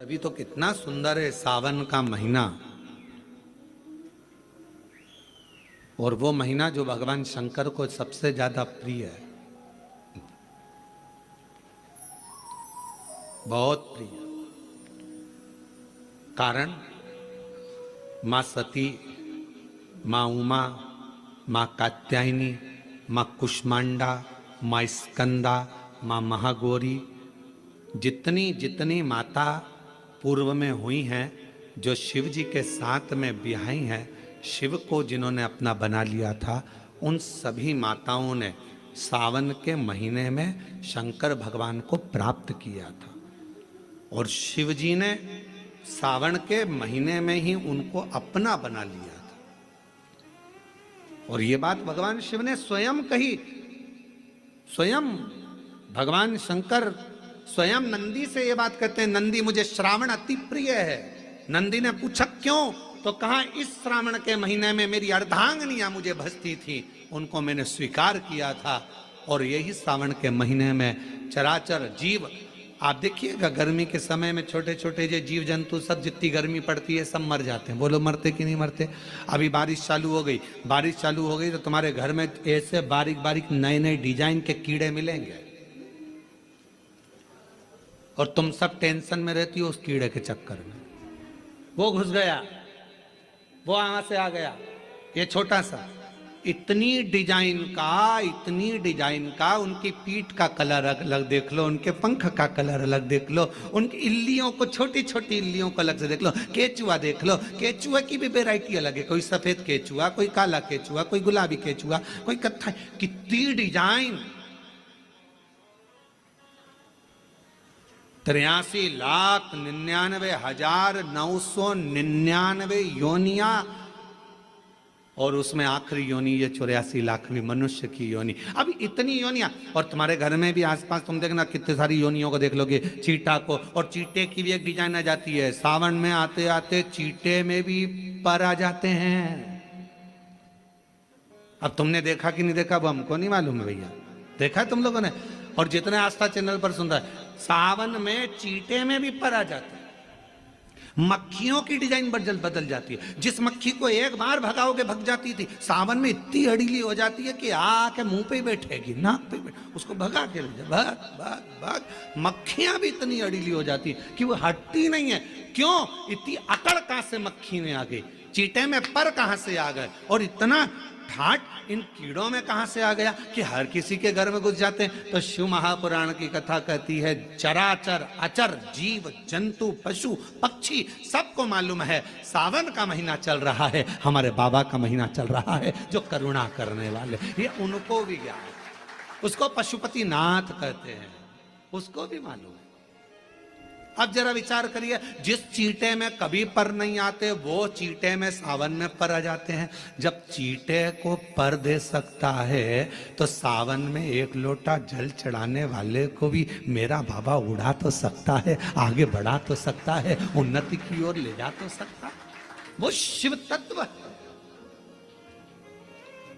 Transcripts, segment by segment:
अभी तो कितना सुंदर है सावन का महीना, और वो महीना जो भगवान शंकर को सबसे ज्यादा प्रिय है, बहुत प्रिय। कारण माँ सती, माँ उमा, माँ कात्यायनी, माँ कुष्मांडा, माँ स्कंदा, माँ महागौरी, जितनी जितनी माता पूर्व में हुई हैं, जो शिव जी के साथ में ब्याही हैं, शिव को जिन्होंने अपना बना लिया था, उन सभी माताओं ने सावन के महीने में शंकर भगवान को प्राप्त किया था। और शिव जी ने सावन के महीने में ही उनको अपना बना लिया था। और ये बात भगवान शिव ने स्वयं कही। स्वयं भगवान शंकर स्वयं नंदी से ये बात कहते हैं, नंदी मुझे श्रावण अति प्रिय है। नंदी ने पूछा क्यों, तो कहा इस श्रावण के महीने में मेरी अर्धांगनियां मुझे भजती थी, उनको मैंने स्वीकार किया था। और यही सावन के महीने में चराचर जीव, आप देखिएगा गर्मी के समय में छोटे छोटे जो जीव जंतु सब, जितनी गर्मी पड़ती है सब मर जाते हैं। बोलो मरते कि नहीं मरते? अभी बारिश चालू हो गई, बारिश चालू हो गई तो तुम्हारे घर में ऐसे बारीक बारीक नए नए डिजाइन के कीड़े मिलेंगे, और तुम सब टेंशन में रहती हो उस कीड़े के चक्कर में। वो घुस गया, वो वहां से आ गया, ये छोटा सा, इतनी डिजाइन का, उनकी पीठ का कलर अलग देख लो, उनके पंख का कलर अलग देख लो, उनकी इल्लियों को, छोटी छोटी इल्लियों को अलग से देख लो, केचुआ देख लो, केचुआ की भी वैरायटी अलग है, कोई सफेद केचुआ, कोई काला केचुआ, कोई गुलाबी केचुआ, कोई कत्था, कितनी डिजाइन। 83,99,999 योनिया, और उसमें आखिरी योनि ये 84,00,000वीं मनुष्य की योनि। अब इतनी योनियां, और तुम्हारे घर में भी आसपास तुम देखना कितने सारी योनियों को देख लोगे, चीटा को, और चीटे की भी एक डिजाइन आ जाती है। सावन में आते आते चीटे में भी पर आ जाते हैं। अब तुमने देखा कि नहीं देखा वो हमको नहीं मालूम है भैया, देखा है तुम लोगों ने? और जितने आस्था चैनल पर सुन रहा है, सावन में चीटे में भी पर आ जाते हैं। मक्खियों की डिजाइन बदल जाती है। जिस मक्खी को एक बार भगाओगे भग जाती थी, सावन में इतनी अड़ीली हो जाती है कि आके मुंह पे बैठेगी, नाक पे बैठ, उसको भगा के ले जा, भाग भाग भाग। मक्खियां भी इतनी अड़ीली हो जाती है कि वो हटती नहीं है। क्यों? इतनी अकड़ कहां से मक्खी में आ गई, चीटे में पर कहां से आ गए, और इतना ठाट इन कीड़ों में कहां से आ गया कि हर किसी के घर में घुस जाते हैं। तो शिव महापुराण की कथा कहती है, चराचर अचर जीव जंतु पशु पक्षी सबको मालूम है सावन का महीना चल रहा है, हमारे बाबा का महीना चल रहा है जो करुणा करने वाले, ये उनको भी ज्ञान है। उसको पशुपति नाथ कहते हैं, उसको भी मालूम है। अब जरा विचार करिए, जिस चीटे में कभी पर नहीं आते, वो चीटे में सावन में पर आ जाते हैं। जब चीटे को पर दे सकता है तो सावन में एक लोटा जल चढ़ाने वाले को भी मेरा बाबा उड़ा तो सकता है, आगे बढ़ा तो सकता है, उन्नति की ओर ले जा तो सकता है। वो शिव तत्व है,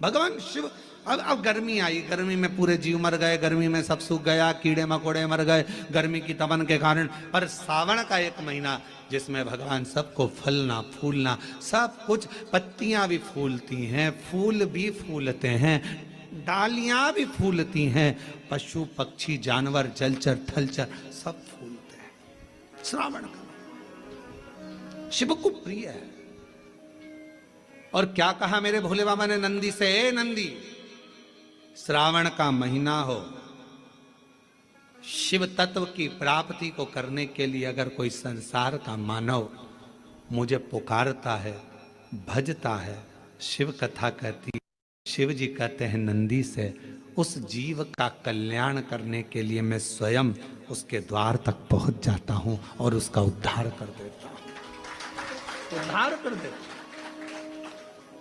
भगवान शिव। अब गर्मी आई, गर्मी में पूरे जीव मर गए, गर्मी में सब सूख गया, कीड़े मकोड़े मर गए गर्मी की तपन के कारण। पर सावन का एक महीना जिसमें भगवान सबको फलना फूलना सब कुछ, पत्तियां भी फूलती हैं, फूल भी फूलते हैं, डालियां भी फूलती हैं, पशु पक्षी जानवर जलचर थलचर सब फूलते हैं। श्रावण का शिव को प्रिय है। और क्या कहा मेरे भोले बाबा ने नंदी से, ए नंदी, श्रावण का महीना हो, शिव तत्व की प्राप्ति को करने के लिए अगर कोई संसार का मानव मुझे पुकारता है, भजता है, शिव कथा कहती है, शिव जी कहते हैं नंदी से, उस जीव का कल्याण करने के लिए मैं स्वयं उसके द्वार तक पहुंच जाता हूं और उसका उद्धार कर देता हूं, उद्धार कर देता हूं।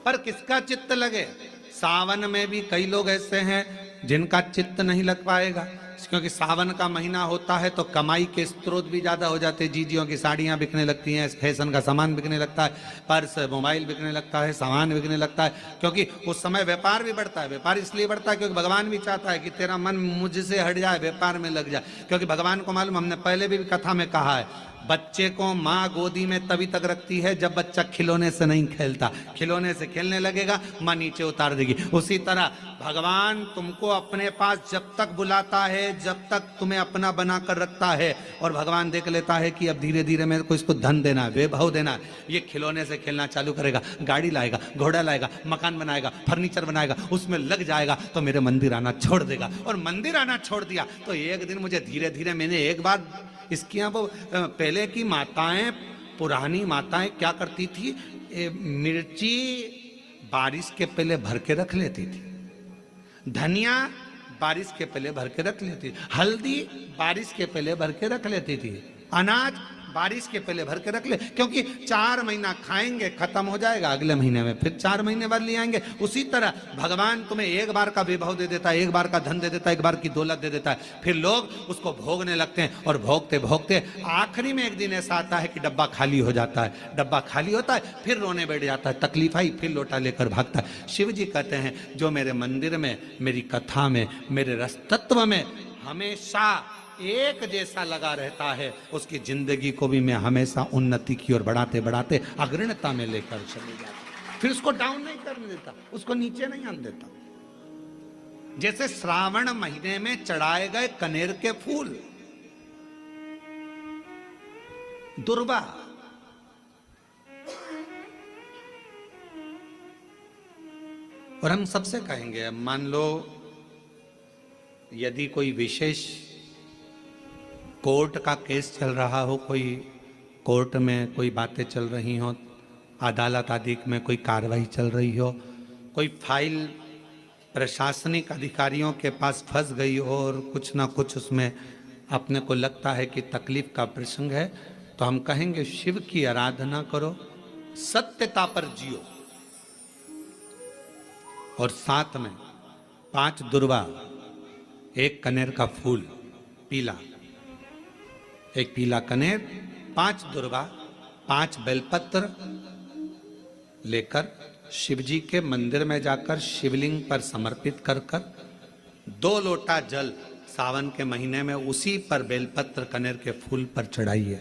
पर किसका चित्त लगे? सावन में भी कई लोग ऐसे हैं जिनका चित्त नहीं लग पाएगा, क्योंकि सावन का महीना होता है तो कमाई के स्रोत भी ज्यादा हो जाते हैं। जीजियों की साड़ियां बिकने लगती हैं, फैशन का सामान बिकने लगता है, पर्स मोबाइल बिकने लगता है, सामान बिकने लगता है, क्योंकि उस समय व्यापार भी बढ़ता है। व्यापार इसलिए बढ़ता है क्योंकि भगवान भी चाहता है कि तेरा मन मुझसे हट जाए, व्यापार में लग जाए। क्योंकि भगवान को मालूम, हमने पहले भी कथा में कहा है, बच्चे को माँ गोदी में तभी तक रखती है जब बच्चा खिलौने से नहीं खेलता। खिलौने से खेलने लगेगा, माँ नीचे उतार देगी। उसी तरह भगवान तुमको अपने पास जब तक बुलाता है, जब तक तुम्हें अपना बनाकर रखता है, और भगवान देख लेता है कि अब धीरे धीरे मेरे को इसको धन देना है, वैभव देना है, ये खिलौने से खेलना चालू करेगा, गाड़ी लाएगा, घोड़ा लाएगा, मकान बनाएगा, फर्नीचर बनाएगा, उसमें लग जाएगा, तो मेरे मंदिर आना छोड़ देगा। और मंदिर आना छोड़ दिया तो एक दिन मुझे धीरे धीरे, मैंने एक बार इसकी यहाँ वो पहले की माताएं, पुरानी माताएं क्या करती थी, मिर्ची बारिश के पहले भर के रख लेती थी, धनिया बारिश के पहले भर के रख लेती थी, हल्दी बारिश के पहले भर के रख लेती थी, अनाज बारिश के पहले भर के रख ले, क्योंकि 4 महीना खाएंगे, खत्म हो जाएगा, अगले महीने में फिर 4 महीने बाद ले आएंगे। उसी तरह भगवान तुम्हें एक बार का वैभव दे देता है, एक बार का धन दे देता है, एक बार की दौलत दे देता है, फिर लोग उसको भोगने लगते हैं, और भोगते भोगते आखिरी में एक दिन ऐसा आता है कि डब्बा खाली हो जाता है। डब्बा खाली होता है, फिर रोने बैठ जाता है, तकलीफ आई, फिर लोटा लेकर भागता है। शिव जी कहते हैं, जो मेरे मंदिर में, मेरी कथा में, मेरे रस तत्व में हमेशा एक जैसा लगा रहता है, उसकी जिंदगी को भी मैं हमेशा उन्नति की ओर बढ़ाते बढ़ाते अग्रणता में लेकर चले जाता। फिर उसको डाउन नहीं करने देता, उसको नीचे नहीं आने देता। जैसे श्रावण महीने में चढ़ाए गए कनेर के फूल, दुर्वा, और हम सबसे कहेंगे, मान लो यदि कोई विशेष कोर्ट का केस चल रहा हो, कोई कोर्ट में कोई बातें चल रही हो, अदालत आदि में कोई कार्रवाई चल रही हो, कोई फाइल प्रशासनिक अधिकारियों के पास फंस गई हो और कुछ ना कुछ उसमें अपने को लगता है कि तकलीफ का प्रसंग है, तो हम कहेंगे शिव की आराधना करो, सत्यता पर जियो, और साथ में 5 दुर्वा, 1 कनेर का फूल पीला, 1 पीला कनेर, 5 दुर्वा, 5 बेलपत्र लेकर शिव जी के मंदिर में जाकर शिवलिंग पर समर्पित कर 2 लोटा जल सावन के महीने में उसी पर बेलपत्र कनेर के फूल पर चढ़ाइए।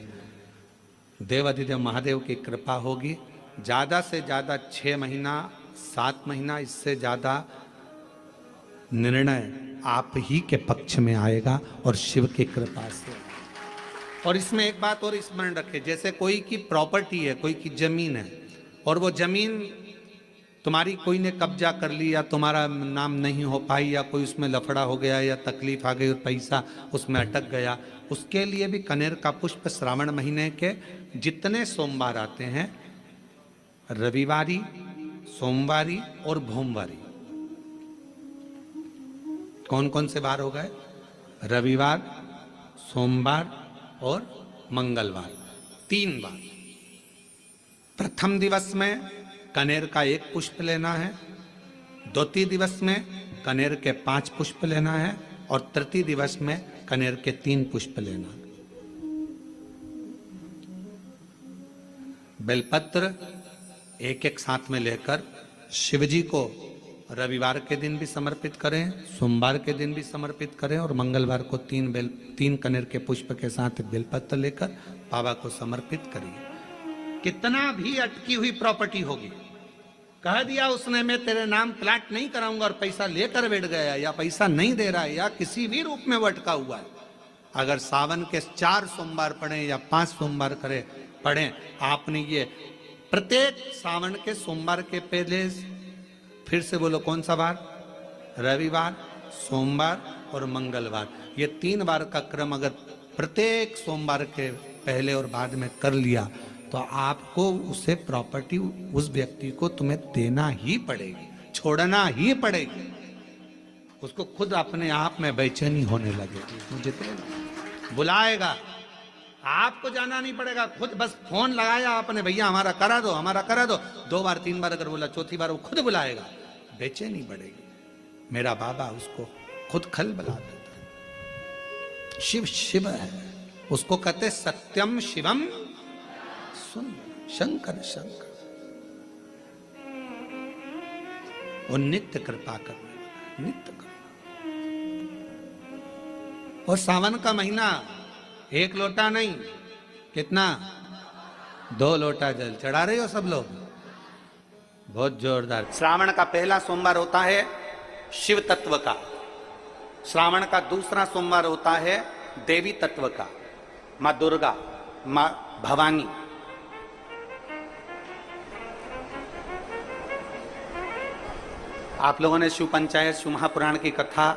देवाधिदेव महादेव की कृपा होगी। ज़्यादा से ज़्यादा 6 महीना, 7 महीना, इससे ज़्यादा निर्णय आप ही के पक्ष में आएगा और शिव की कृपा से। और इसमें एक बात और स्मरण रखें, जैसे कोई की प्रॉपर्टी है, कोई की जमीन है, और वो जमीन तुम्हारी कोई ने कब्जा कर ली, या तुम्हारा नाम नहीं हो पाई, या कोई उसमें लफड़ा हो गया, या तकलीफ आ गई और पैसा उसमें अटक गया, उसके लिए भी कनेर का पुष्प श्रावण महीने के जितने सोमवार आते हैं, रविवारी, सोमवारी और भोमवारी, कौन कौन से बार हो गए? रविवार, सोमवार और मंगलवार, 3 बार। प्रथम दिवस में कनेर का 1 पुष्प लेना है, द्वितीय दिवस में कनेर के 5 पुष्प लेना है, और तृतीय दिवस में कनेर के 3 पुष्प लेना। बेलपत्र 1-1 साथ में लेकर शिव जी को रविवार के दिन भी समर्पित करें, सोमवार के दिन भी समर्पित करें, और मंगलवार को 3 कनेर के पुष्प के साथ बेलपत्र लेकर बाबा को समर्पित करिए। कितना भी अटकी हुई प्रॉपर्टी होगी, कह दिया उसने मैं तेरे नाम प्लाट नहीं कराऊंगा, और पैसा लेकर बैठ गया, या पैसा नहीं दे रहा है, या किसी भी रूप में वो अटका हुआ है, अगर सावन के 4 सोमवार पढ़े या 5 सोमवार पढ़े आपने, ये प्रत्येक सावन के सोमवार के पहले, फिर से बोलो कौन सा बार? रविवार, सोमवार और मंगलवार, ये 3 बार का क्रम अगर प्रत्येक सोमवार के पहले और बाद में कर लिया, तो आपको उसे प्रॉपर्टी उस व्यक्ति को तुम्हें देना ही पड़ेगी, छोड़ना ही पड़ेगी। उसको खुद अपने आप में बेचैनी होने लगेगी, मुझे बुलाएगा, आपको जाना नहीं पड़ेगा, खुद बस फोन लगाया आपने, भैया हमारा करा दो, हमारा करा दो, 2 बार 3 बार अगर बोला, चौथी बार वो खुद बुलाएगा, बेचैनी बढ़ेगी। मेरा बाबा उसको खुद खल बुला देता है। शिव शिव है, उसको कहते सत्यम शिवम सुन, शंकर शंकर, वो नित्य कृपा करने वाला, नित्य कृपा। और सावन का महीना 1 लोटा नहीं, कितना? 2 लोटा जल चढ़ा रहे हो सब लोग? बहुत जोरदार। श्रावण का पहला सोमवार होता है शिव तत्व का, श्रावण का दूसरा सोमवार होता है देवी तत्व का, मां दुर्गा, मां भवानी। आप लोगों ने शिव पंचायत, शिव महापुराण की कथा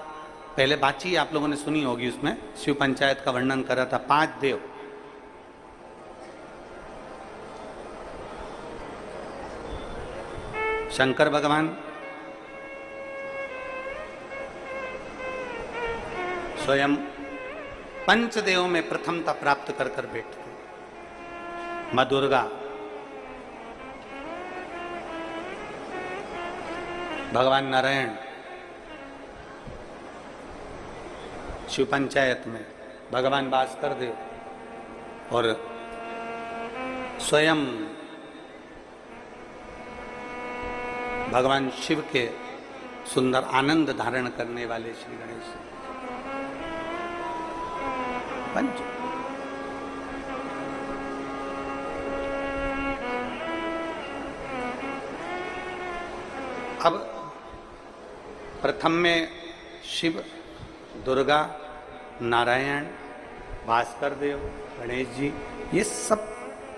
पहले बाची आप लोगों ने सुनी होगी। उसमें शिव पंचायत का वर्णन करा था। 5 देव, शंकर भगवान, स्वयं पंचदेव में प्रथमता प्राप्त कर कर बैठते। मां दुर्गा, भगवान नारायण शिव पंचायत में, भगवान भास्कर देव और स्वयं भगवान शिव के सुंदर आनंद धारण करने वाले श्री गणेश पंच। अब प्रथम में शिव, दुर्गा, नारायण, भास्कर देव, गणेश जी, ये सब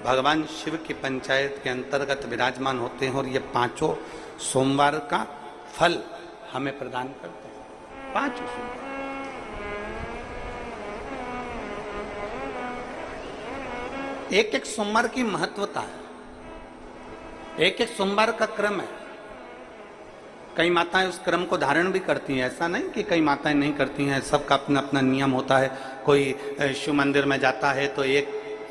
भगवान शिव की पंचायत के अंतर्गत विराजमान होते हैं और ये 5 सोमवार का फल हमें प्रदान करते हैं। 5 सोमवार। एक एक सोमवार की महत्वता है, एक एक सोमवार का क्रम है। कई माताएं उस क्रम को धारण भी करती हैं, ऐसा नहीं कि कई माताएं नहीं करती हैं, सबका अपना अपना नियम होता है। कोई शिव मंदिर में जाता है तो एक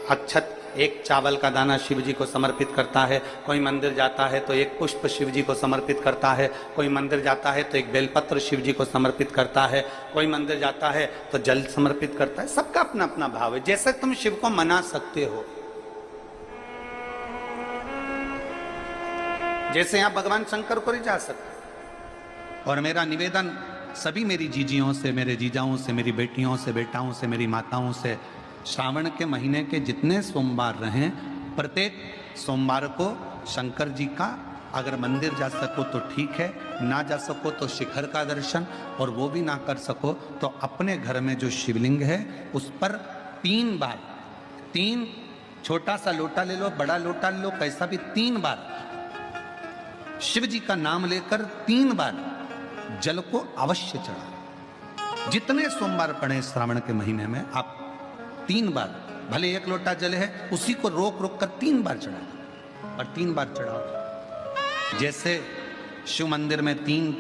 अक्षत, एक चावल का दाना शिव जी को समर्पित करता है, कोई मंदिर जाता है तो एक पुष्प शिव जी को समर्पित करता है, कोई मंदिर जाता है तो एक बेलपत्र शिव जी को समर्पित करता है, कोई मंदिर जाता है तो जल समर्पित करता है। सबका अपना अपना भाव है, जैसे तुम शिव को मना सकते हो। जैसे आप भगवान शंकर को नहीं जा सकते। और मेरा निवेदन सभी मेरी जीजियों से, मेरे जीजाओं से, मेरी बेटियों से, बेटाओं से, मेरी माताओं से, श्रावण के महीने के जितने सोमवार रहें, प्रत्येक सोमवार को शंकर जी का अगर मंदिर जा सको तो ठीक है, ना जा सको तो शिखर का दर्शन, और वो भी ना कर सको तो अपने घर में जो शिवलिंग है उस पर 3 बार, 3 छोटा सा लोटा ले लो, बड़ा लोटा ले लो, कैसा भी 3 बार शिव जी का नाम लेकर 3 बार जल को अवश्य चढ़ा। जितने सोमवार पड़े श्रावण के महीने में आप 3 बार, भले 1 लोटा जल है उसी को रोक रोक कर 3 बार चढ़ाओ, और 3 बार चढ़ाओ। जैसे शिव मंदिर में 3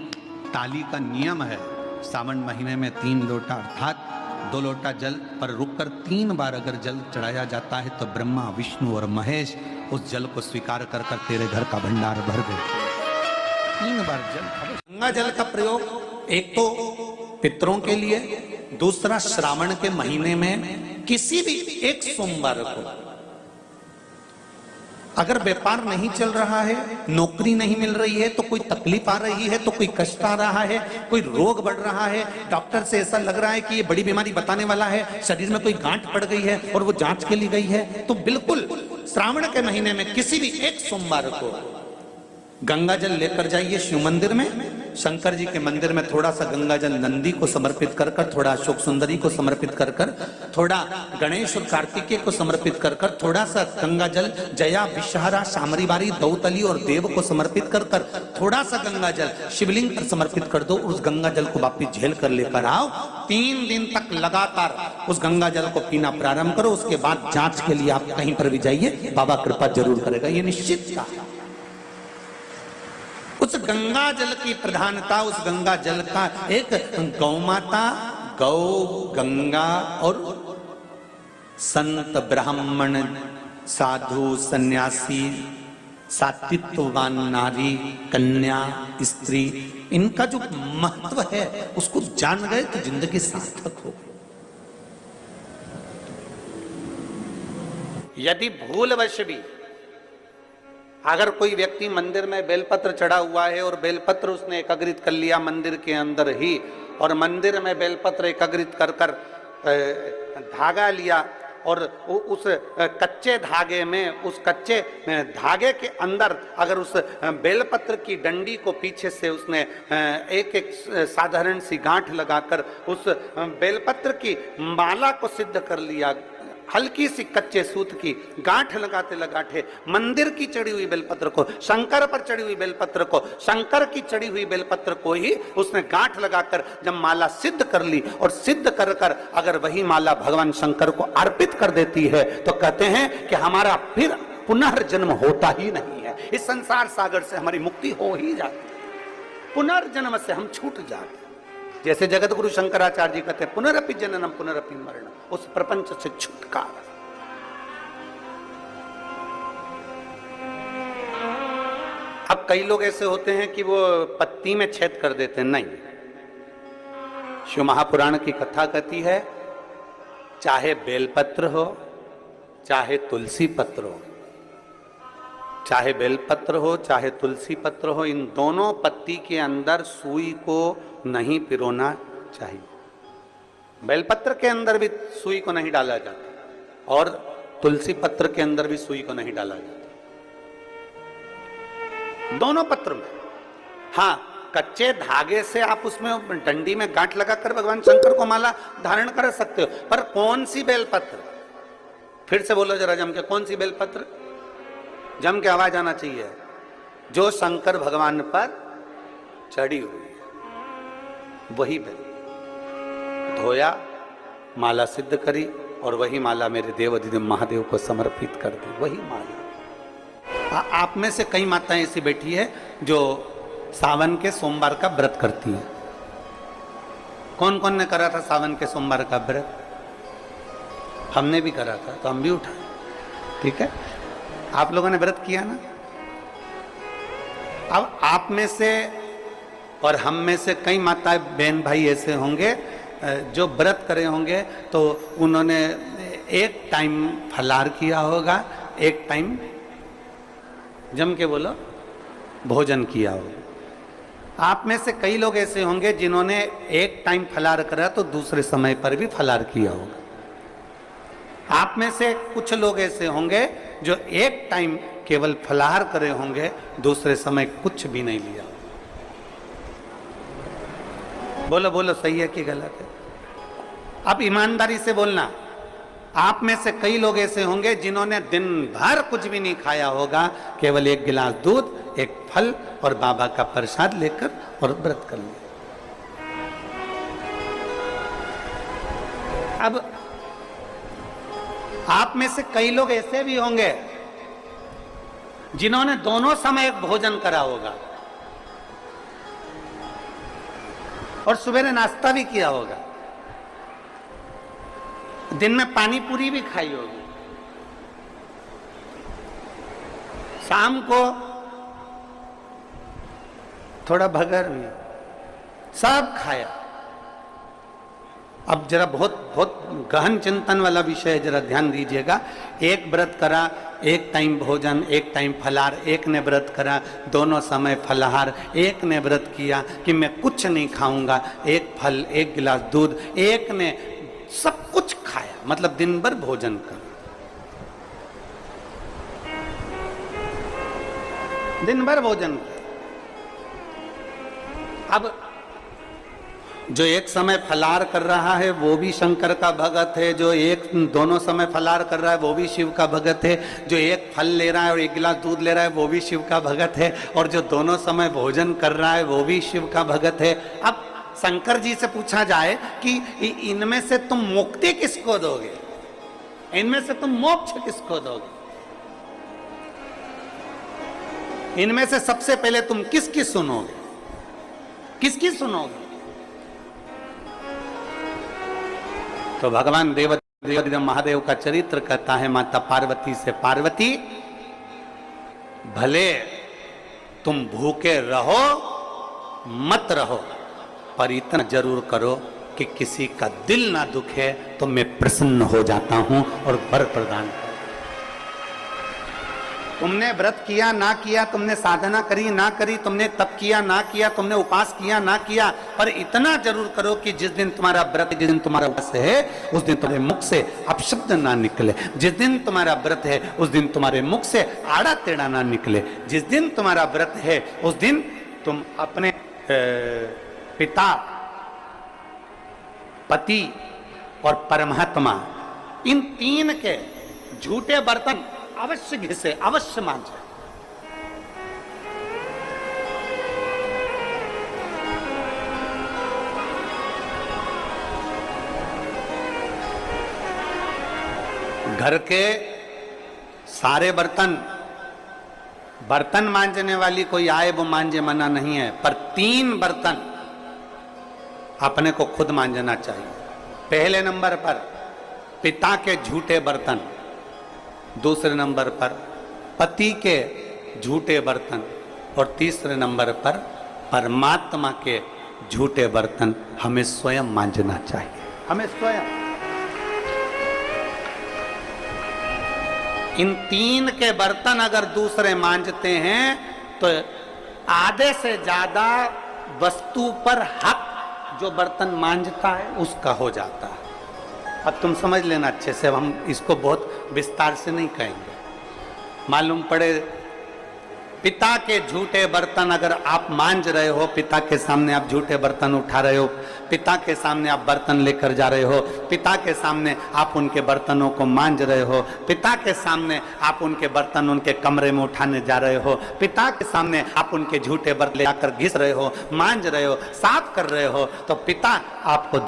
ताली का नियम है, सावन महीने में 3 लोटा अर्थात 2 लोटा जल पर रुककर 3 बार अगर जल चढ़ाया जाता है तो ब्रह्मा, विष्णु और महेश उस जल को स्वीकार कर कर तेरे घर का भंडार भर देते। 3 बार जल। गंगा जल का प्रयोग एक तो पितरों के लिए, दूसरा श्रावण के महीने में किसी भी एक सोमवार को अगर व्यापार नहीं चल रहा है, नौकरी नहीं मिल रही है, तो कोई तकलीफ आ रही है, तो कोई कष्ट आ रहा है, कोई रोग बढ़ रहा है, डॉक्टर से ऐसा लग रहा है कि ये बड़ी बीमारी बताने वाला है, शरीर में कोई गांठ पड़ गई है और वो जांच के लिए गई है, तो बिल्कुल श्रावण के महीने में किसी भी एक सोमवार को गंगा जल लेकर जाइए शिव मंदिर में। शंकर जी के मंदिर में थोड़ा सा गंगा जल नंदी को समर्पित कर कर, थोड़ा अशोक सुंदरी को समर्पित कर कर, थोड़ा गणेश और कार्तिकेय को समर्पित कर कर, थोड़ा सा गंगा जल जया, विषहरा, शामरीबारी, दौतली और देव को समर्पित कर कर, थोड़ा सा गंगा जल शिवलिंग पर समर्पित कर दो। उस गंगा जल को वापिस झेल कर लेकर आओ। 3 दिन तक लगातार उस गंगा जल को पीना प्रारंभ करो। उसके बाद जांच के लिए आप कहीं पर भी जाइए, बाबा कृपा जरूर करेगा, ये निश्चित था। उस गंगा जल की प्रधानता, उस गंगा जल का एक गौ माता, गौ, गंगा और संत, ब्राह्मण, साधु, सन्यासी, सात्वित्ववान नारी, कन्या, स्त्री, इनका जो महत्व है उसको जान गए तो जिंदगी सार्थक हो। यदि भूलवश भी अगर कोई व्यक्ति मंदिर में बेलपत्र चढ़ा हुआ है और बेलपत्र उसने एकत्रित कर लिया मंदिर के अंदर ही, और मंदिर में बेलपत्र एकत्रित कर कर धागा लिया और उस कच्चे धागे में, उस कच्चे धागे के अंदर अगर उस बेलपत्र की डंडी को पीछे से उसने एक एक साधारण सी गांठ लगाकर उस बेलपत्र की माला को सिद्ध कर लिया, हल्की सी कच्चे सूत की गांठ लगाते लगाते मंदिर की चढ़ी हुई बेलपत्र को, शंकर पर चढ़ी हुई बेलपत्र को, शंकर की चढ़ी हुई बेलपत्र को ही उसने गांठ लगाकर जब माला सिद्ध कर ली और सिद्ध कर कर अगर वही माला भगवान शंकर को अर्पित कर देती है तो कहते हैं कि हमारा फिर पुनर्जन्म होता ही नहीं है, इस संसार सागर से हमारी मुक्ति हो ही जाती है, पुनर्जन्म से हम छूट जाते। जैसे जगत गुरु शंकराचार्य जी कहते हैं पुनरपि जननम पुनरपि मरणम, उस प्रपंच से छुटकारा। अब कई लोग ऐसे होते हैं कि वो पत्ती में छेद कर देते हैं, नहीं, शिव महापुराण की कथा कहती है चाहे बेलपत्र हो चाहे तुलसी पत्र हो, चाहे बेलपत्र हो चाहे तुलसी पत्र हो, इन दोनों पत्ती के अंदर सुई को नहीं पिरोना चाहिए। बेलपत्र के अंदर भी सुई को नहीं डाला जाता और तुलसी पत्र के अंदर भी सुई को नहीं डाला जाता, दोनों पत्र में। हाँ, कच्चे धागे से आप उसमें डंडी में गांठ लगाकर भगवान शंकर को माला धारण कर सकते हो, पर कौन सी बेलपत्र? फिर से बोलो जरा जम के, कौन सी बेलपत्र? जम के आवाज आना चाहिए। जो शंकर भगवान पर चढ़ी हुई है वही बेल धोया, माला सिद्ध करी और वही माला मेरे देवाधिदेव महादेव को समर्पित कर दी, वही माला। आप में से कई माताएं ऐसी बैठी है जो सावन के सोमवार का व्रत करती हैं। कौन कौन ने करा था सावन के सोमवार का व्रत? हमने भी करा था, तो हम भी उठाए, ठीक है। आप लोगों ने व्रत किया ना। अब आप में से और हम में से कई माताएं बहन भाई ऐसे होंगे जो व्रत करे होंगे, तो उन्होंने एक टाइम फलाहार किया होगा, एक टाइम जम के बोलो भोजन किया होगा। आप में से कई लोग ऐसे होंगे जिन्होंने एक टाइम फलाहार करा तो दूसरे समय पर भी फलाहार किया होगा। आप में से कुछ लोग ऐसे होंगे जो एक टाइम केवल फलाहार करे होंगे, दूसरे समय कुछ भी नहीं लिया। बोलो बोलो, सही है कि गलत है? अब ईमानदारी से बोलना। आप में से कई लोग ऐसे होंगे जिन्होंने दिन भर कुछ भी नहीं खाया होगा, केवल एक गिलास दूध, एक फल और बाबा का प्रसाद लेकर और व्रत कर लिया। अब आप में से कई लोग ऐसे भी होंगे जिन्होंने दोनों समय भोजन करा होगा और सुबह नाश्ता भी किया होगा, दिन में पानी पूरी भी खाई होगी, शाम को थोड़ा भगर भी, सब खाया। अब जरा बहुत बहुत गहन चिंतन वाला विषय है, जरा ध्यान दीजिएगा। एक व्रत करा, एक टाइम भोजन, एक टाइम फलाहार, एक ने व्रत करा दोनों समय फलाहार, एक ने व्रत किया कि मैं कुछ नहीं खाऊंगा, एक फल, एक गिलास दूध, एक ने सब कुछ खाया, मतलब दिन भर भोजन कर, दिन भर भोजन कर। अब जो एक समय फलाहार कर रहा है वो भी शंकर का भगत है, जो एक दोनों समय फलाहार कर रहा है वो भी शिव का भगत है, जो एक फल ले रहा है और एक गिलास दूध ले रहा है वो भी शिव का भगत है, और जो दोनों समय भोजन कर रहा है वो भी शिव का भगत है। अब शंकर जी से पूछा जाए कि इनमें से तुम मुक्ति किसको दोगे, इनमें से तुम मोक्ष किसको दोगे, इनमें से सबसे पहले तुम किसकी सुनोगे, किसकी सुनोगे? तो भगवान देवाधिदेव महादेव का चरित्र कहता है माता पार्वती से, पार्वती भले तुम भूखे रहो मत रहो, पर इतना जरूर करो कि किसी का दिल ना दुखे, तो मैं प्रसन्न हो जाता हूं और वर प्रदान कर। तुमने व्रत किया ना किया, तुमने साधना करी ना करी, तुमने तप किया ना किया, तुमने उपास किया ना किया, पर इतना जरूर करो कि जिस दिन तुम्हारा व्रत, जिस दिन तुम्हारा उपवास है, उस दिन तुम्हारे मुख से अपशब्द ना निकले। जिस दिन तुम्हारा व्रत है उस दिन तुम्हारे मुख से आड़ा टेढ़ा ना निकले। जिस दिन तुम्हारा व्रत है उस दिन तुम अपने पिता, पति और परमात्मा, इन तीन के झूठे बर्तन अवश्य घिसे, अवश्य मांजे। घर के सारे बर्तन, बर्तन मांजने वाली कोई आए वो मांजे, मना नहीं है, पर 3 बर्तन अपने को खुद मांजना चाहिए। पहले नंबर पर पिता के झूठे बर्तन, दूसरे नंबर पर पति के झूठे बर्तन और तीसरे नंबर पर परमात्मा के झूठे बर्तन हमें स्वयं मांजना चाहिए। हमें स्वयं इन 3 के बर्तन अगर दूसरे मांजते हैं तो आधे से ज्यादा वस्तु पर हक जो बर्तन मांजता है उसका हो जाता है। अब तुम समझ लेना अच्छे से, हम इसको बहुत विस्तार से नहीं कहेंगे। मालूम पड़े पिता के झूठे बर्तन अगर आप मांज रहे हो, पिता के सामने आप झूठे बर्तन उठा रहे हो, पिता के सामने आप बर्तन लेकर जा रहे हो, पिता के सामने आप उनके बर्तनों को मांज रहे हो, पिता के सामने आप उनके बर्तन उनके कमरे में उठाने जा रहे हो, पिता के सामने आप उनके झूठे बर्तन लेकर घिस रहे हो, मांज रहे हो, साफ कर रहे हो, तो पिता आपको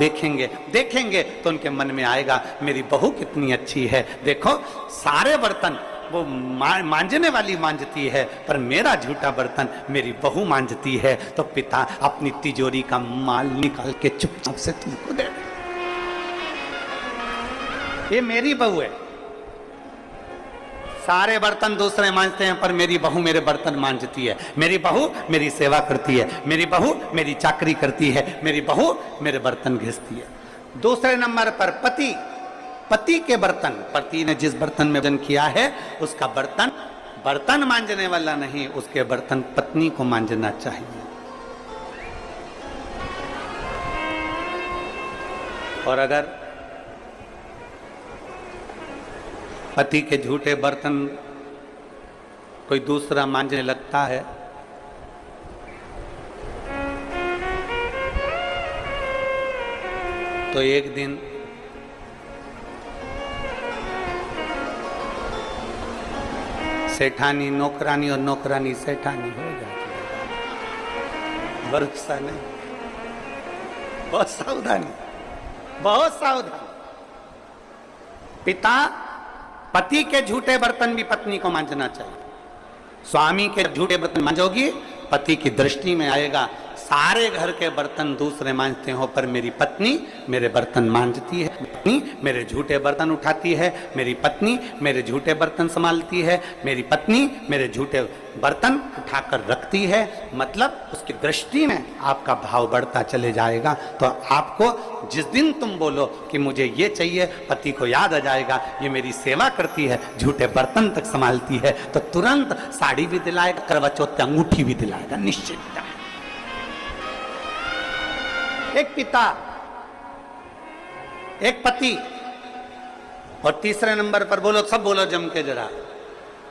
देखेंगे तो उनके मन में आएगा मेरी बहू कितनी अच्छी है, देखो सारे बर्तन वो मांजने वाली मांजती है पर मेरा झूठा बर्तन मेरी बहू मांजती है। तो पिता अपनी तिजोरी का माल निकाल के चुपचाप से तुमको दे दे, ये मेरी बहू है। सारे बर्तन दूसरे मांजते हैं पर मेरी बहू मेरे बर्तन मांजती है, मेरी बहू मेरी सेवा करती है, मेरी बहू मेरी चाकरी करती है, मेरी बहू मेरे बर्तन घिसती है। दूसरे नंबर पर पति के बर्तन, पति ने जिस बर्तन में भोजन किया है उसका बर्तन मांजने वाला नहीं, उसके बर्तन पत्नी को मांजना चाहिए। और अगर पति के झूठे बर्तन कोई दूसरा मांजने लगता है तो एक दिन सेठानी नौकरानी और नौकरानी सेठानी हो जाती है। वर्षा नहीं, बहुत सावधानी, बहुत सावधानी। पिता, पति के झूठे बर्तन भी पत्नी को मांजना चाहिए। स्वामी के झूठे बर्तन मांजोगी पति की दृष्टि में आएगा सारे घर के बर्तन दूसरे मांजते हो पर मेरी पत्नी मेरे बर्तन मांजती है, पत्नी मेरे झूठे बर्तन उठाती है, मेरी पत्नी मेरे झूठे बर्तन संभालती है, मेरी पत्नी मेरे झूठे बर्तन उठाकर रखती है। मतलब उसकी दृष्टि में आपका भाव बढ़ता चले जाएगा। तो आपको जिस दिन तुम बोलो कि मुझे ये चाहिए, पति को याद आ जाएगा ये मेरी सेवा करती है, झूठे बर्तन तक संभालती है, तो तुरंत साड़ी भी दिलाएगा, करवा चौथ अंगूठी भी दिलाएगा, निश्चित। एक पिता, एक पति, और तीसरे नंबर पर बोलो, सब बोलो जम के जरा,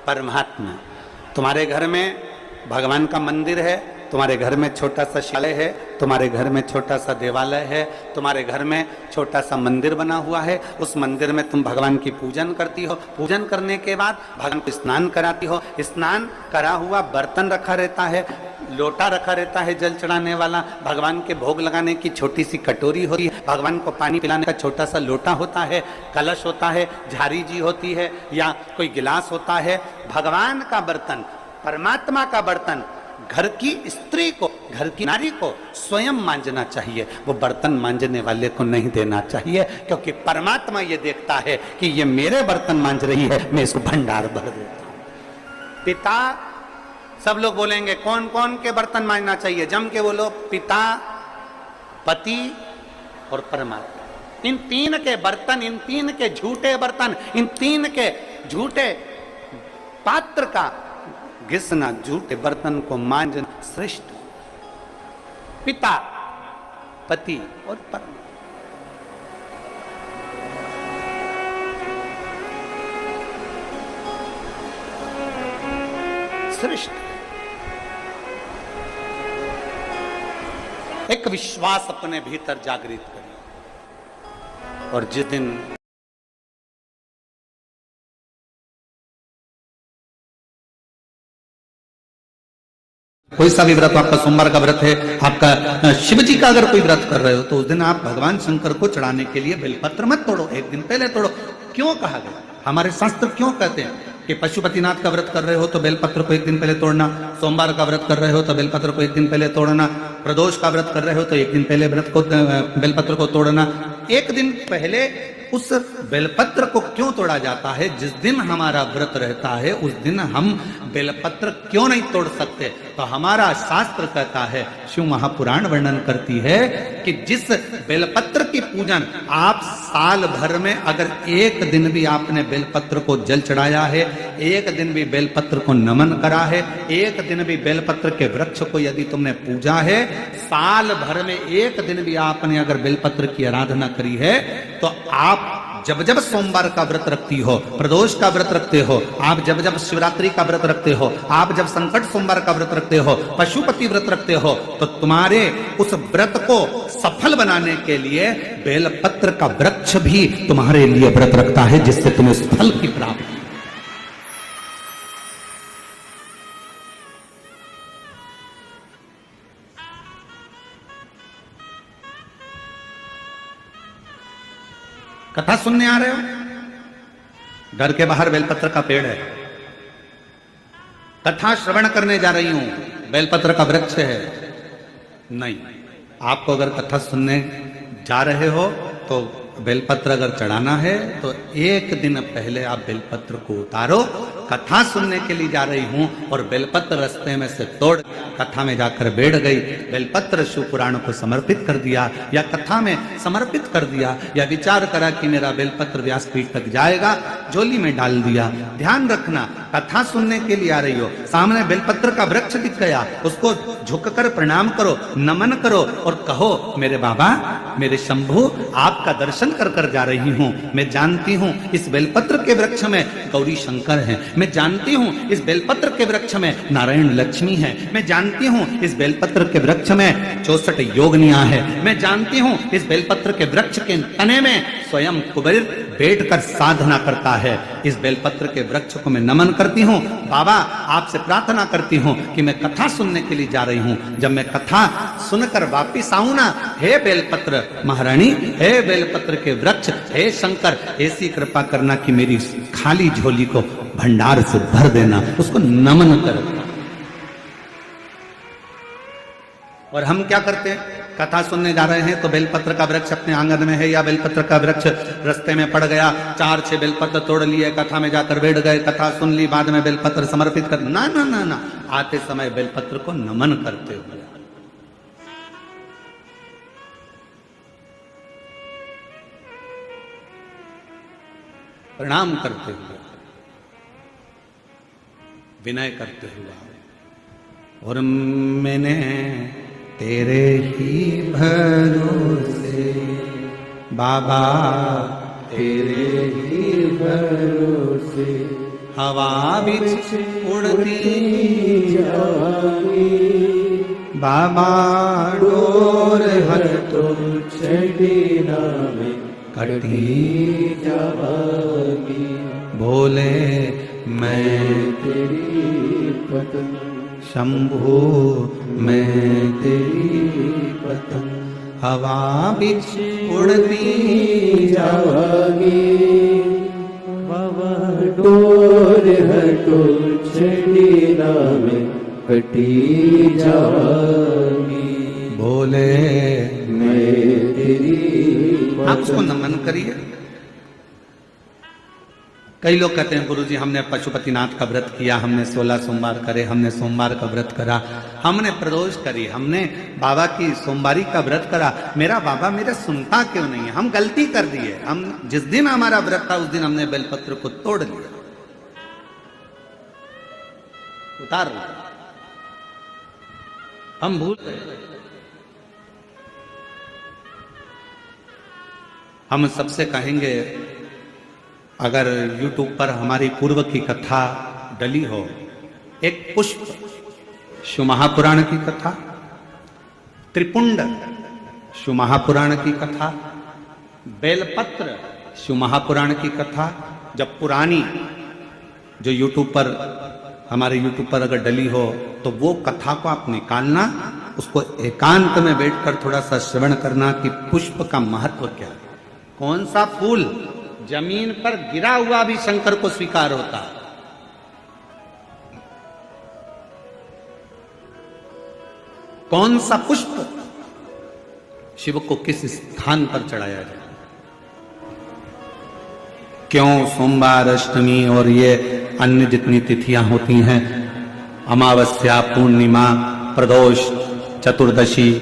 परमात्मा। तुम्हारे घर में भगवान का मंदिर है, तुम्हारे घर में छोटा सा शिवालय है, तुम्हारे घर में छोटा सा देवालय है, तुम्हारे घर में छोटा सा मंदिर बना हुआ है, उस मंदिर में तुम भगवान की पूजन करती हो, पूजन करने के बाद भगवान को स्नान कराती हो, स्नान करा हुआ बर्तन रखा रहता है, लोटा रखा रहता है जल चढ़ाने वाला, भगवान के भोग लगाने की छोटी सी कटोरी होती है, भगवान को पानी पिलाने का छोटा सा लोटा होता है, कलश होता है, झारी जी होती है या कोई गिलास होता है। भगवान का बर्तन, परमात्मा का बर्तन घर की स्त्री को, घर की नारी को स्वयं मांजना चाहिए, वो बर्तन मांजने वाले को नहीं देना चाहिए, क्योंकि परमात्मा ये देखता है कि ये मेरे बर्तन मांज रही है, मैं इसको भंडार भर देता हूं। पिता, सब लोग बोलेंगे कौन कौन के बर्तन मांजना चाहिए, जम के बोलो, पिता, पति और परमात्मा। इन तीन के बर्तन, इन तीन के झूठे बर्तन, इन तीन के झूठे पात्र का घिसना, जूठे बर्तन को मांजना श्रेष्ठ। पिता, पति और परम श्रेष्ठ। एक विश्वास अपने भीतर जागृत करें, और जिस दिन कोई सा भी व्रत, आपका सोमवार का व्रत है, आपका शिव जी का अगर कोई व्रत कर रहे हो, तो उस दिन आप भगवान शंकर को चढ़ाने के लिए बेलपत्र मत तोड़ो, एक दिन पहले तोड़ो। क्यों कहा गया? हमारे शास्त्र क्यों कहते हैं कि पशुपतिनाथ का व्रत कर रहे हो तो बेलपत्र को एक दिन पहले तोड़ना, सोमवार का व्रत कर रहे हो तो बेलपत्र को एक दिन पहले तोड़ना, प्रदोष का व्रत कर रहे हो तो एक दिन पहले बेलपत्र को तोड़ना। एक दिन पहले उस बेलपत्र को क्यों तोड़ा जाता है? जिस दिन हमारा व्रत रहता है उस दिन हम बेलपत्र क्यों नहीं तोड़ सकते? तो हमारा शास्त्र कहता है, शिव महापुराण वर्णन करती है कि जिस बेलपत्र की पूजन आप साल भर में अगर एक दिन भी आपने बेलपत्र को जल चढ़ाया है, एक दिन भी बेलपत्र को नमन करा है, एक दिन भी बेलपत्र के वृक्ष को यदि तुमने पूजा है, साल भर में एक दिन भी आपने अगर बेलपत्र की आराधना करी है, तो आप जब जब सोमवार का व्रत रखती हो, प्रदोष का व्रत रखते हो, आप जब जब शिवरात्रि का व्रत रखते हो, आप जब संकट सोमवार का व्रत रखते हो, पशुपति व्रत रखते हो, तो तुम्हारे उस व्रत को सफल बनाने के लिए बेलपत्र का वृक्ष भी तुम्हारे लिए व्रत रखता है, जिससे तुम्हें उस फल की प्राप्ति। कथा सुनने आ रहे हो? घर के बाहर बेलपत्र का पेड़ है, कथा श्रवण करने जा रही हूं, बेलपत्र का वृक्ष है। नहीं, आपको अगर कथा सुनने जा रहे हो तो बेलपत्र अगर चढ़ाना है तो एक दिन पहले आप बेलपत्र को उतारो। कथा सुनने के लिए जा रही हूं और बेलपत्र रास्ते में से तोड़ कथा में जाकर बैठ गई, बेलपत्र शिव पुराण को समर्पित कर दिया या कथा में समर्पित कर दिया, या विचार करा कि मेरा बेलपत्र व्यासपीठ तक जाएगा, झोली में डाल दिया। ध्यान रखना, कथा सुनने के लिए आ रही हो, सामने बेलपत्र का वृक्ष दिख गया, उसको झुककर प्रणाम करो, नमन करो और कहो, मेरे बाबा, मेरे शंभु, आपका दर्शन कर जा रही हूं। मैं जानती हूं इस बेलपत्र के वृक्ष में गौरी शंकर हैं, मैं जानती हूं इस बेलपत्र के वृक्ष में नारायण लक्ष्मी है, मैं जानती हूं इस बेलपत्र के वृक्ष में 64 योगनियां है, मैं जानती हूं इस बेलपत्र के वृक्ष के तने में स्वयं कुबेर बैठकर साधना करता है। इस बेलपत्र के वृक्ष को मैं नमन करती हूं। बाबा, आपसे प्रार्थना करती हूं कि मैं कथा सुनने के लिए जा रही हूं, जब मैं कथा सुनकर वापिस आऊं ना, हे बेलपत्र महारानी, हे बेलपत्र के वृक्ष, हे शंकर, ऐसी कृपा करना कि मेरी खाली झोली को भंडार से भर देना, उसको नमन कर। और हम क्या करते हैं? कथा सुनने जा रहे हैं तो बेलपत्र का वृक्ष अपने आंगन में है या बेलपत्र का वृक्ष रास्ते में पड़ गया, 4-6 बेलपत्र तोड़ लिए, कथा में जाकर बैठ गए, कथा सुन ली, बाद में बेलपत्र समर्पित कर, ना ना ना ना, आते समय बेलपत्र को नमन करते हुए, प्रणाम करते हुए, विनय करते हुए। और मैंने तेरे ही भरोसे बाबा, तेरे ही भरोसे हवा बिच उड़ती जाऊंगी, बाबा डोर हर तो छड़ीना में कटी जाऊंगी, बोले मैं तेरी पत्नी, शंभु मैं तेरी पतंग, हवा बिच उड़ती जाऊंगी, बाबा डोर हटो छड़ीना में कटी जाऊंगी, बोले मैं तेरी। आप उसको नमन करिए। कई लोग कहते हैं, गुरुजी हमने पशुपतिनाथ का व्रत किया, हमने 16 सोमवार करे, हमने सोमवार का व्रत करा, हमने प्रदोष करी, हमने बाबा की सोमवारी का व्रत करा, मेरा बाबा मेरे सुनता क्यों नहीं है? हम गलती कर दिए, हम जिस दिन हमारा व्रत था उस दिन हमने बेलपत्र को तोड़ लिया। उतार लो। हम भूल गए। हम सबसे कहेंगे, अगर YouTube पर हमारी पूर्व की कथा डली हो, एक पुष्प शिव महापुराण की कथा, त्रिपुंड शिव महापुराण की कथा, बेलपत्र शिव महापुराण की कथा, जब पुरानी जो YouTube पर हमारे YouTube पर अगर डली हो तो वो कथा को आप निकालना, उसको एकांत में बैठकर थोड़ा सा श्रवण करना कि पुष्प का महत्व क्या है। कौन सा फूल जमीन पर गिरा हुआ भी शंकर को स्वीकार होता है। कौन सा पुष्प शिव को किस स्थान पर चढ़ाया जाए। क्यों सोमवार, अष्टमी और ये अन्य जितनी तिथियां होती हैं, अमावस्या, पूर्णिमा, प्रदोष, चतुर्दशी,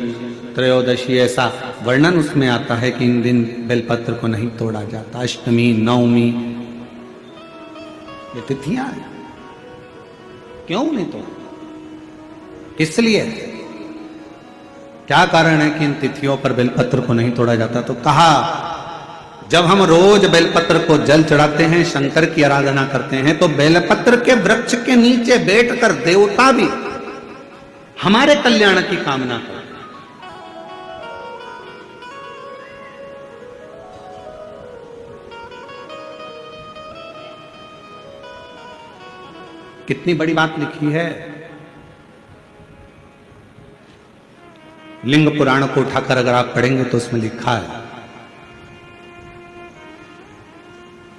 त्रयोदशी, ऐसा वर्णन उसमें आता है कि इन दिन बेलपत्र को नहीं तोड़ा जाता। अष्टमी, नवमी, ये तिथियां हैं, क्यों नहीं तोड़ा, किस लिए, क्या कारण है कि इन तिथियों पर बेलपत्र को नहीं तोड़ा जाता। तो कहा, जब हम रोज बेलपत्र को जल चढ़ाते हैं, शंकर की आराधना करते हैं, तो बेलपत्र के वृक्ष के नीचे बैठकर देवता भी हमारे कल्याण की कामना करते। कितनी बड़ी बात लिखी है। लिंग पुराण को उठाकर अगर आप पढ़ेंगे तो उसमें लिखा है,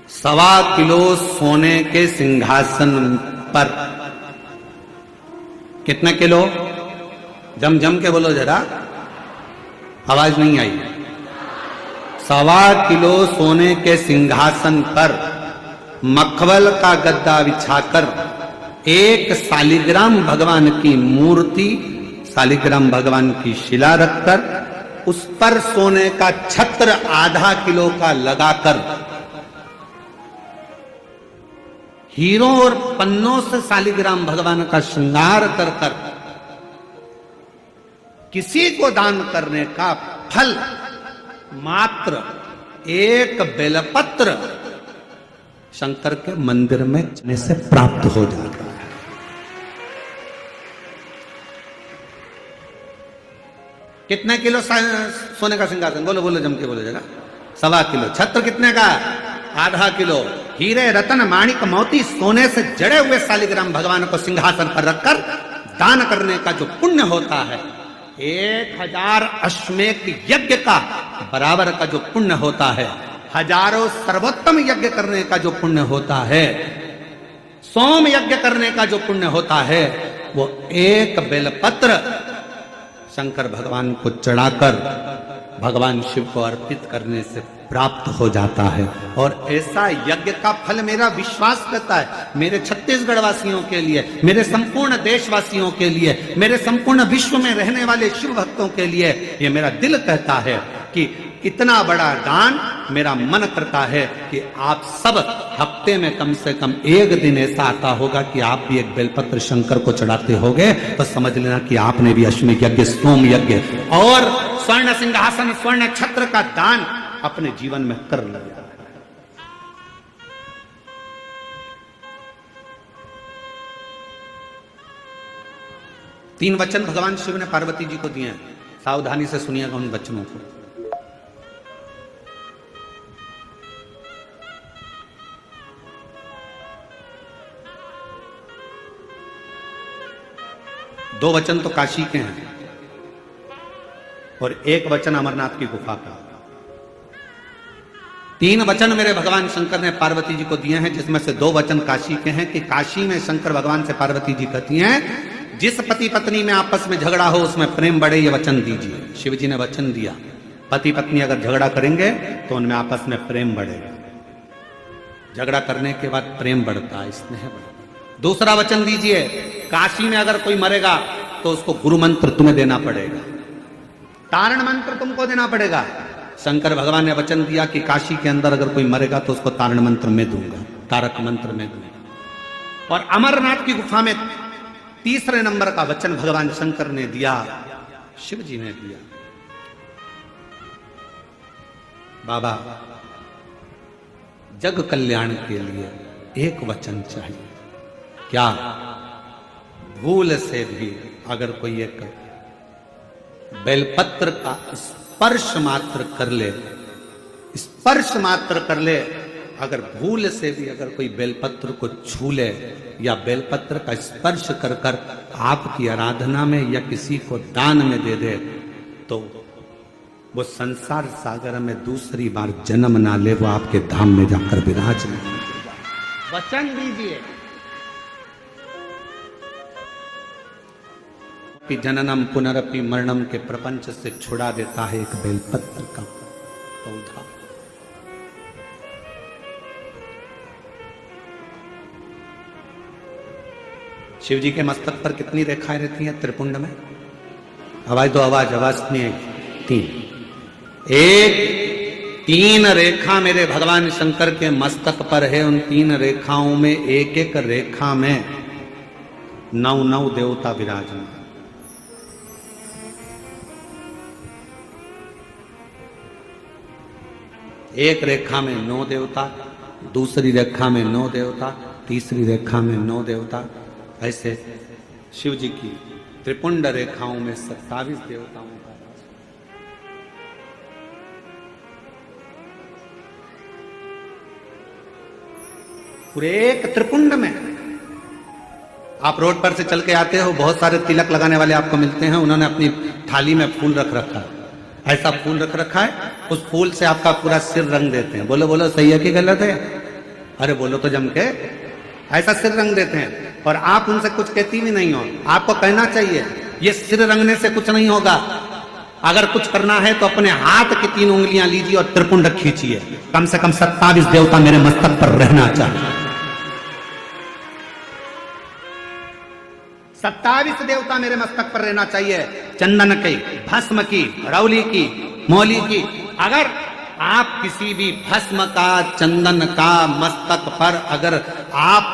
1.25 किलो सोने के सिंहासन पर, कितने किलो, जम के बोलो जरा, आवाज नहीं आई। 1.25 किलो सोने के सिंहासन पर मखमल का गद्दा बिछाकर एक शालिग्राम भगवान की मूर्ति, शालिग्राम भगवान की शिला रखकर उस पर सोने का छत्र 0.5 किलो का लगाकर हीरों और पन्नों से शालिग्राम भगवान का श्रृंगार कर कर किसी को दान करने का फल मात्र एक बेलपत्र शंकर के मंदिर में जाने से प्राप्त हो जाता है। कितने किलो सोने का सिंहासन, बोलो बोलो जम के बोलो जरा। 1.25 किलो। छत्र कितने का, 0.5 किलो। हीरे, रतन, माणिक, मोती, सोने से जड़े हुए शालिग्राम भगवान को सिंहासन पर रखकर दान करने का जो पुण्य होता है, 1000 अश्वमेध यज्ञ का बराबर का जो पुण्य होता है, हजारों सर्वोत्तम यज्ञ करने का जो पुण्य होता है, सोम यज्ञ करने का जो पुण्य होता है, वो एक बेलपत्र शंकर भगवान को चढ़ाकर भगवान शिव को अर्पित करने से प्राप्त हो जाता है। और ऐसा यज्ञ का फल मेरा विश्वास करता है, मेरे छत्तीसगढ़ वासियों के लिए, मेरे संपूर्ण देशवासियों के लिए, मेरे संपूर्ण विश्व में रहने वाले शिव भक्तों के लिए, ये मेरा दिल कहता है कि इतना बड़ा दान, मेरा मन करता है कि आप सब हफ्ते में कम से कम एक दिन ऐसा आता होगा कि आप भी एक बेलपत्र शंकर को चढ़ाते होगे, तो समझ लेना कि आपने भी अश्वमेध यज्ञ, सोम यज्ञ और स्वर्ण सिंहासन, स्वर्ण छत्र का दान अपने जीवन में कर लिया। तीन वचन भगवान शिव ने पार्वती जी को दिए हैं, सावधानी से सुनिएगा उन वचनों को। दो वचन तो काशी के हैं और एक वचन अमरनाथ की गुफा का। 3 वचन मेरे भगवान शंकर ने पार्वती जी को दिए हैं, जिसमें से 2 वचन काशी के हैं कि काशी में शंकर भगवान से पार्वती जी कहती हैं, जिस पति पत्नी में आपस में झगड़ा हो उसमें प्रेम बढ़े, ये वचन दीजिए। शिव जी ने वचन दिया, पति पत्नी अगर झगड़ा करेंगे तो उनमें आपस में प्रेम बढ़ेगा। झगड़ा करने के बाद प्रेम बढ़ता है, स्नेह बढ़ता है। दूसरा वचन दीजिए, काशी में अगर कोई मरेगा तो उसको गुरु मंत्र तुम्हें देना पड़ेगा, तारण मंत्र तुमको देना पड़ेगा। शंकर भगवान ने वचन दिया कि काशी के अंदर अगर कोई मरेगा तो उसको तारण मंत्र में दूंगा, तारक मंत्र में दूंगा। और अमरनाथ की गुफा में तीसरे नंबर का वचन भगवान शंकर ने दिया, शिव जी ने दिया, बाबा जग कल्याण के लिए एक वचन चाहिए। क्या? भूल से भी अगर कोई एक बेलपत्र का स्पर्श मात्र कर ले, स्पर्श मात्र कर ले, अगर भूल से भी अगर कोई बेलपत्र को छू ले या बेलपत्र का स्पर्श कर कर आपकी आराधना में या किसी को दान में दे दे, तो वो संसार सागर में दूसरी बार जन्म ना ले, वो आपके धाम में जाकर विराज नहीं। वचन दीजिए कि जननम पुनरपि मरणम के प्रपंच से छुड़ा देता है एक बेलपत्र का पौधा। शिव जी के मस्तक पर कितनी रेखाएं रहती हैं त्रिपुंड में? आवाज दो, आवाज नहीं है। तीन रेखा मेरे भगवान शंकर के मस्तक पर है। उन तीन रेखाओं में एक एक रेखा में 9 देवता विराजमान। एक रेखा में 9 देवता, दूसरी रेखा में 9 देवता, तीसरी रेखा में 9 देवता। ऐसे शिव जी की त्रिपुंड रेखाओं में 27 देवताओं का वास। पूरे एक त्रिपुंड में। आप रोड पर से चल के आते हो, बहुत सारे तिलक लगाने वाले आपको मिलते हैं, उन्होंने अपनी थाली में फूल रख रखा है, ऐसा फूल रख रखा है, उस फूल से आपका पूरा सिर रंग देते हैं। बोलो बोलो, सही है कि गलत है? अरे बोलो तो जम के। ऐसा सिर रंग देते हैं और आप उनसे कुछ कहती भी नहीं हो। आपको कहना चाहिए ये सिर रंगने से कुछ नहीं होगा, अगर कुछ करना है तो अपने हाथ की 3 उंगलियां लीजिए और त्रिपुंड खींचिए। कम से कम 27 देवता मेरे मस्तक पर रहना चाहिए। 27 देवता मेरे मस्तक पर रहना चाहिए। चंदन की, भस्म की, रौली की, मौली की। अगर आप किसी भी भस्म का, चंदन का मस्तक पर अगर आप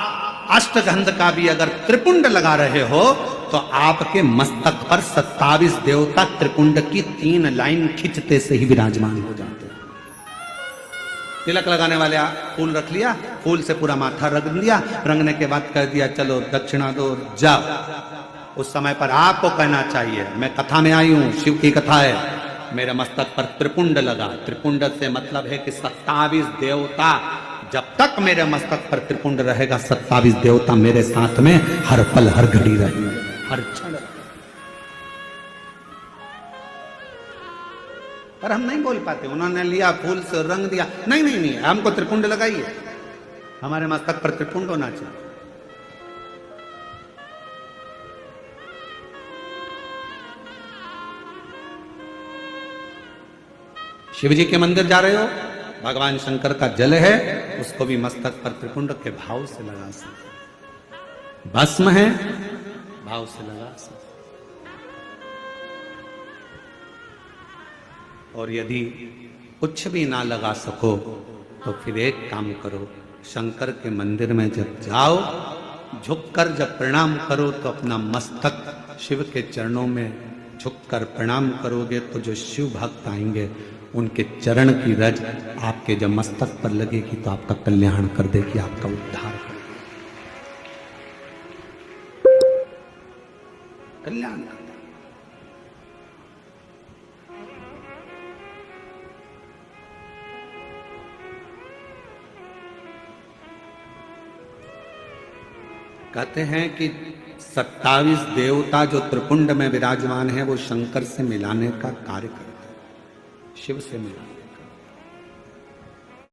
अष्टगंध का भी अगर त्रिपुंड लगा रहे हो तो आपके मस्तक पर 27 देवता त्रिपुंड की 3 लाइन खींचते से ही विराजमान हो जाते हैं। तिलक लगाने वाले फूल रख लिया, फूल से पूरा माथा रंग दिया, रंगने के बाद कह दिया चलो दक्षिणा दो जाओ। उस समय पर आपको कहना चाहिए, मैं कथा में आई हूं, शिव की कथा है, मेरे मस्तक पर त्रिपुंड लगा। त्रिपुंड से मतलब है कि 27 देवता, जब तक मेरे मस्तक पर त्रिपुंड रहेगा 27 देवता मेरे साथ में हर पल हर घड़ी रहेंगे, हर क्षण। पर हम नहीं बोल पाते। उन्होंने लिया फूल से रंग दिया, नहीं नहीं नहीं, हमको त्रिपुंड लगाइए, हमारे मस्तक पर त्रिपुंड होना चाहिए। शिव जी के मंदिर जा रहे हो, भगवान शंकर का जल है, उसको भी मस्तक पर त्रिपुंड के भाव से लगा सकते। भस्म है, भाव से लगा सकते। और यदि कुछ भी ना लगा सको तो फिर एक काम करो, शंकर के मंदिर में जब जाओ, झुककर जब प्रणाम करो तो अपना मस्तक शिव के चरणों में झुककर प्रणाम करोगे तो जो शिव भक्त आएंगे उनके चरण की रज आपके जब मस्तक पर लगेगी तो आपका कल्याण कर देगी, आपका उद्धार कर देगी, कल्याण कर देगी। कहते हैं कि 27 देवता जो त्रिपुंड में विराजमान है वो शंकर से मिलाने का कार्य करते हैं, शिव से मिलाने।